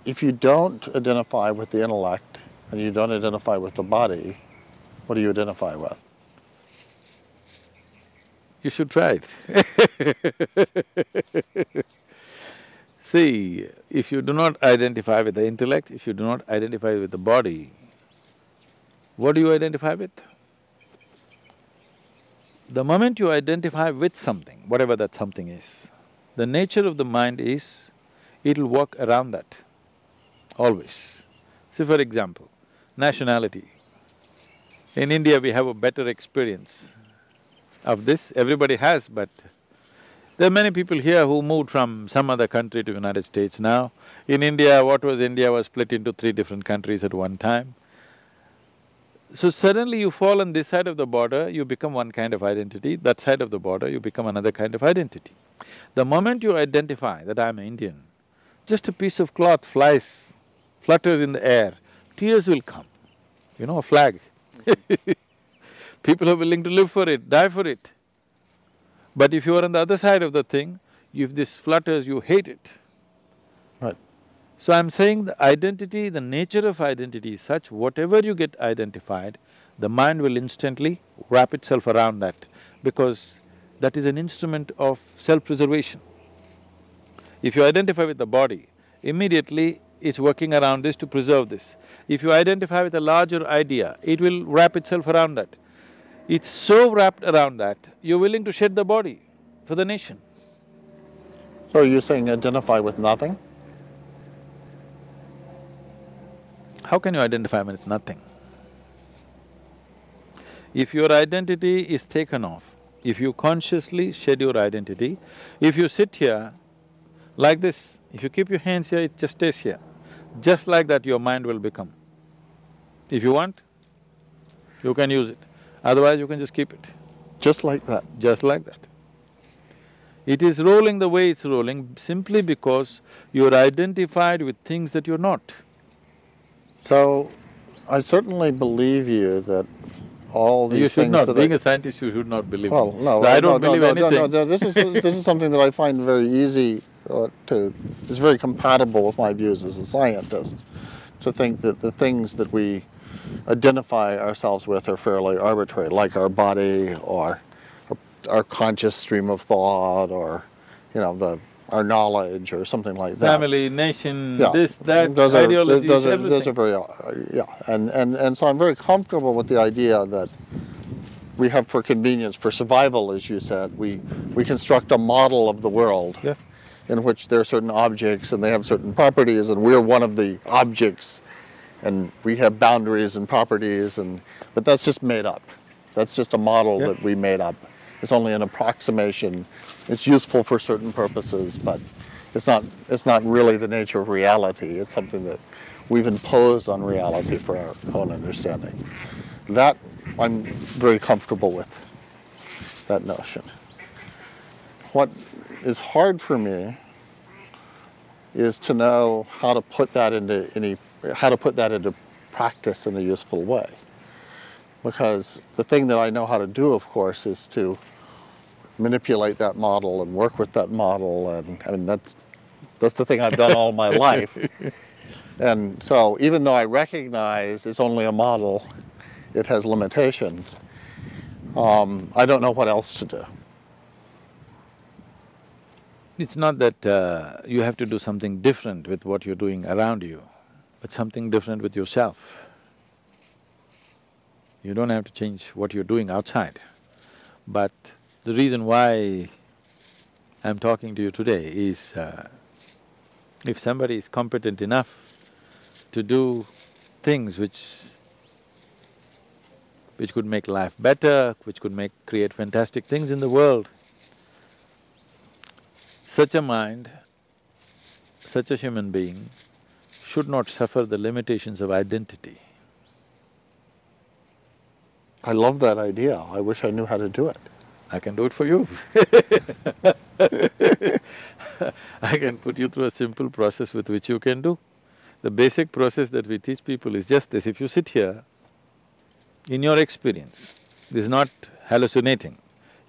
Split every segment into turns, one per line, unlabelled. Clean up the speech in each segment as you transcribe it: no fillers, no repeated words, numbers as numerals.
if you don't identify with the intellect and you don't identify with the body, what do you identify with?
You should try it. See, if you do not identify with the intellect, if you do not identify with the body, what do you identify with? The moment you identify with something, whatever that something is, the nature of the mind is, it'll work around that, always. See, for example, nationality. In India, we have a better experience of this, everybody has, but there are many people here who moved from some other country to United States now. In India, what was India was split into three different countries at one time. So suddenly you fall on this side of the border, you become one kind of identity, that side of the border, you become another kind of identity. The moment you identify that I'm Indian, just a piece of cloth flies, flutters in the air, tears will come, a flag. People are willing to live for it, die for it. But if you are on the other side of the thing, if this flutters, you hate it.
Right.
So I'm saying the identity, the nature of identity is such, whatever you get identified, the mind will instantly wrap itself around that, because that is an instrument of self-preservation. If you identify with the body, immediately it's working around this to preserve this. If you identify with a larger idea, it will wrap itself around that. It's so wrapped around that, you're willing to shed the body for the nation.
So are you saying identify with nothing?
How can you identify with nothing? If your identity is taken off, if you consciously shed your identity, if you sit here like this, if you keep your hands here, it just stays here. Just like that your mind will become. If you want, you can use it, otherwise you can just keep it.
Just like that?
Just like that. It is rolling the way it's rolling simply because you're identified with things that you're not.
So, I certainly believe you that all these
You should
things
not,
that
being a scientist, you should not believe me.
Well, no,
I
no,
don't believe anything.
no, this is something that I find very easy it's very compatible with my views as a scientist, to think that the things that we identify ourselves with are fairly arbitrary, like our body or our conscious stream of thought or, our knowledge or something like that.
Family, nation,
Yeah.
this, that,
those
ideologies,
those
everything.
are very, yeah. And so I'm very comfortable with the idea that we have, for convenience, for survival, as you said, we construct a model of the world.
Yeah.
In which there are certain objects and they have certain properties, and we're one of the objects, and we have boundaries and properties, but that's just made up. That's just a model that we made up. It's only an approximation. It's useful for certain purposes, but it's not really the nature of reality. It's something that we've imposed on reality for our own understanding. That I'm very comfortable with, that notion. What is hard for me is to know how to put that into practice in a useful way. Because the thing that I know how to do, of course, is to manipulate that model and work with that model, and I mean that's the thing I've done all my life. And so even though I recognize it's only a model, it has limitations, I don't know what else to do.
It's not that you have to do something different with what you're doing around you, but something different with yourself. You don't have to change what you're doing outside. But the reason why I'm talking to you today is, if somebody is competent enough to do things which could make life better, which could create fantastic things in the world, such a mind, such a human being should not suffer the limitations of identity.
I love that idea. I wish I knew how to do it.
I can do it for you. I can put you through a simple process with which you can do. The basic process that we teach people is just this: if you sit here, in your experience, this is not hallucinating,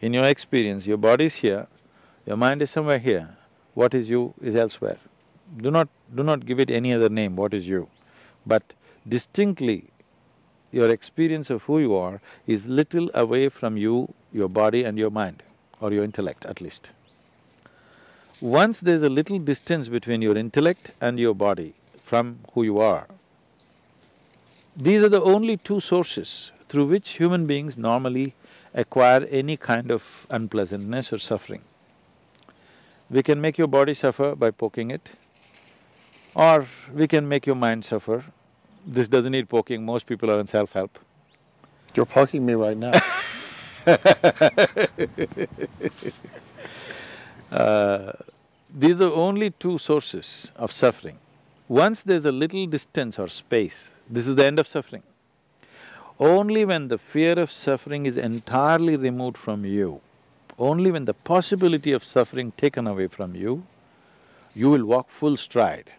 in your experience, your body is here, your mind is somewhere here, what is you is elsewhere. Do not give it any other name, what is you. But distinctly, your experience of who you are is little away from you, your body and your mind, or your intellect at least. Once there's a little distance between your intellect and your body from who you are, these are the only two sources through which human beings normally acquire any kind of unpleasantness or suffering. We can make your body suffer by poking it, or we can make your mind suffer. This doesn't need poking, most people are in self-help.
You're poking me right now.
These are the only two sources of suffering. Once there's a little distance or space, this is the end of suffering. Only when the fear of suffering is entirely removed from you, only when the possibility of suffering taken away from you, you will walk full stride.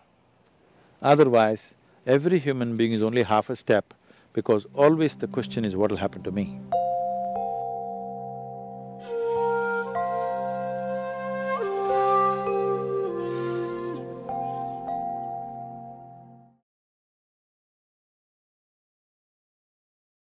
Otherwise, every human being is only half a step, because always the question is, what will happen to me?